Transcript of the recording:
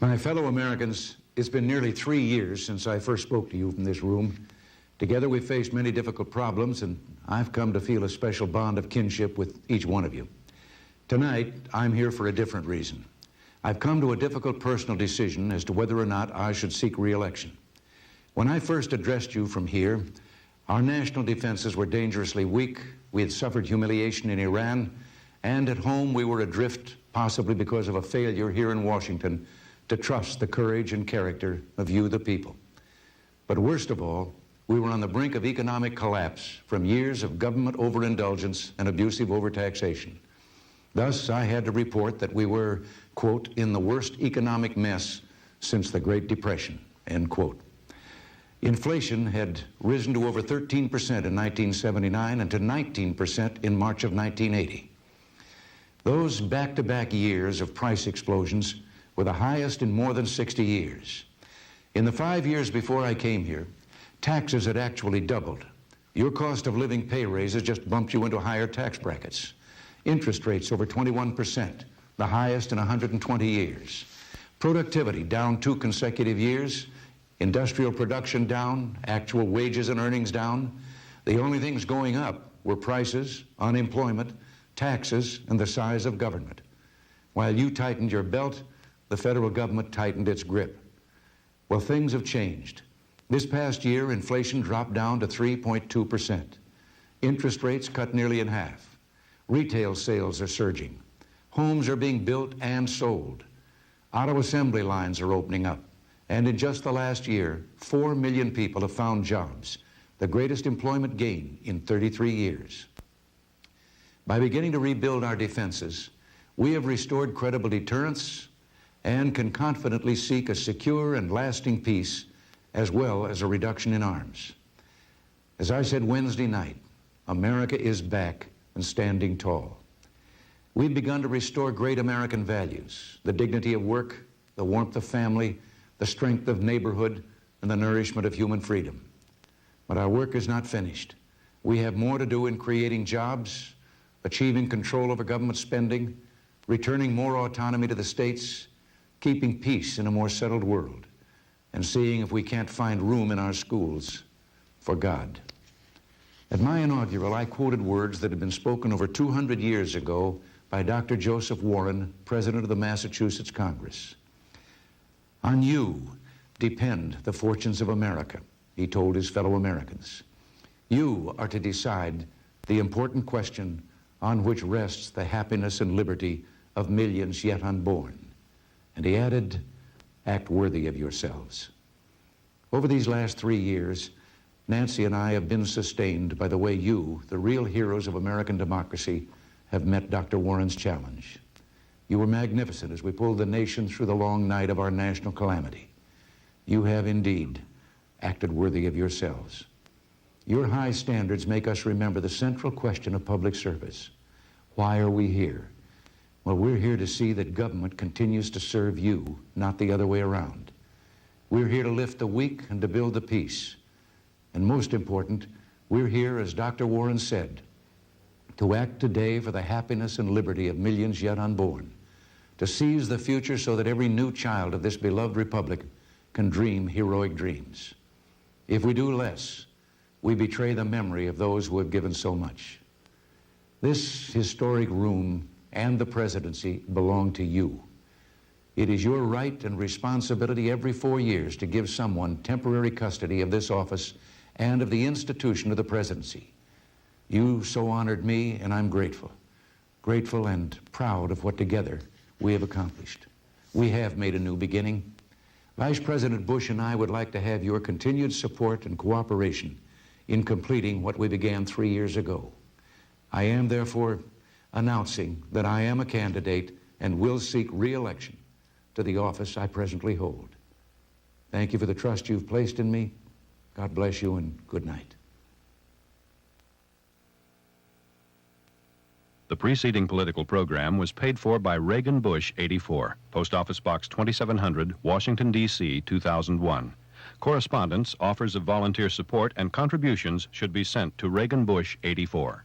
My fellow Americans, it's been nearly 3 years since I first spoke to you from this room. Together we've faced many difficult problems, and I've come to feel a special bond of kinship with each one of you. Tonight, I'm here for a different reason. I've come to a difficult personal decision as to whether or not I should seek re-election. When I first addressed you from here, our national defenses were dangerously weak. We had suffered humiliation in Iran, and at home we were adrift, possibly because of a failure here in Washington to trust the courage and character of you, the people. But worst of all, we were on the brink of economic collapse from years of government overindulgence and abusive overtaxation. Thus, I had to report that we were, quote, in the worst economic mess since the Great Depression, end quote. Inflation had risen to over 13% in 1979 and to 19% in March of 1980. Those back-to-back years of price explosions were the highest in more than 60 years. In the 5 years before I came here, taxes had actually doubled. Your cost of living pay raises just bumped you into higher tax brackets. Interest rates over 21%, the highest in 120 years. Productivity down 2 consecutive years. Industrial production down, actual wages and earnings down. The only things going up were prices, unemployment, taxes, and the size of government. While you tightened your belt, the federal government tightened its grip. Well, things have changed. This past year, inflation dropped down to 3.2%. Interest rates cut nearly in half. Retail sales are surging. Homes are being built and sold. Auto assembly lines are opening up. And in just the last year, 4 million people have found jobs, the greatest employment gain in 33 years. By beginning to rebuild our defenses, we have restored credible deterrence and can confidently seek a secure and lasting peace as well as a reduction in arms. As I said Wednesday night, America is back and standing tall. We've begun to restore great American values, the dignity of work, the warmth of family, the strength of neighborhood, and the nourishment of human freedom. But our work is not finished. We have more to do in creating jobs, achieving control over government spending, returning more autonomy to the states, keeping peace in a more settled world, and seeing if we can't find room in our schools for God. At my inaugural, I quoted words that had been spoken over 200 years ago by Dr. Joseph Warren, President of the Massachusetts Congress. On you depend the fortunes of America, he told his fellow Americans. You are to decide the important question on which rests the happiness and liberty of millions yet unborn. And he added, act worthy of yourselves. Over these last 3 years, Nancy and I have been sustained by the way you, the real heroes of American democracy, have met Dr. Warren's challenge. You were magnificent as we pulled the nation through the long night of our national calamity. You have indeed acted worthy of yourselves. Your high standards make us remember the central question of public service. Why are we here? Well, we're here to see that government continues to serve you, not the other way around. We're here to lift the weak and to build the peace. And most important, we're here, as Dr. Warren said, to act today for the happiness and liberty of millions yet unborn, to seize the future so that every new child of this beloved republic can dream heroic dreams. If we do less, we betray the memory of those who have given so much. This historic room and the presidency belong to you. It is your right and responsibility every 4 years to give someone temporary custody of this office and of the institution of the presidency. You so honored me, and I'm grateful. Grateful and proud of what together we have accomplished. We have made a new beginning. Vice President Bush and I would like to have your continued support and cooperation in completing what we began 3 years ago. I am therefore announcing that I am a candidate and will seek re-election to the office I presently hold. Thank you for the trust you've placed in me. God bless you and good night. The preceding political program was paid for by Reagan Bush 84, Post Office Box 2700, Washington, D.C., 2001. Correspondence, offers of volunteer support, and contributions should be sent to Reagan Bush 84.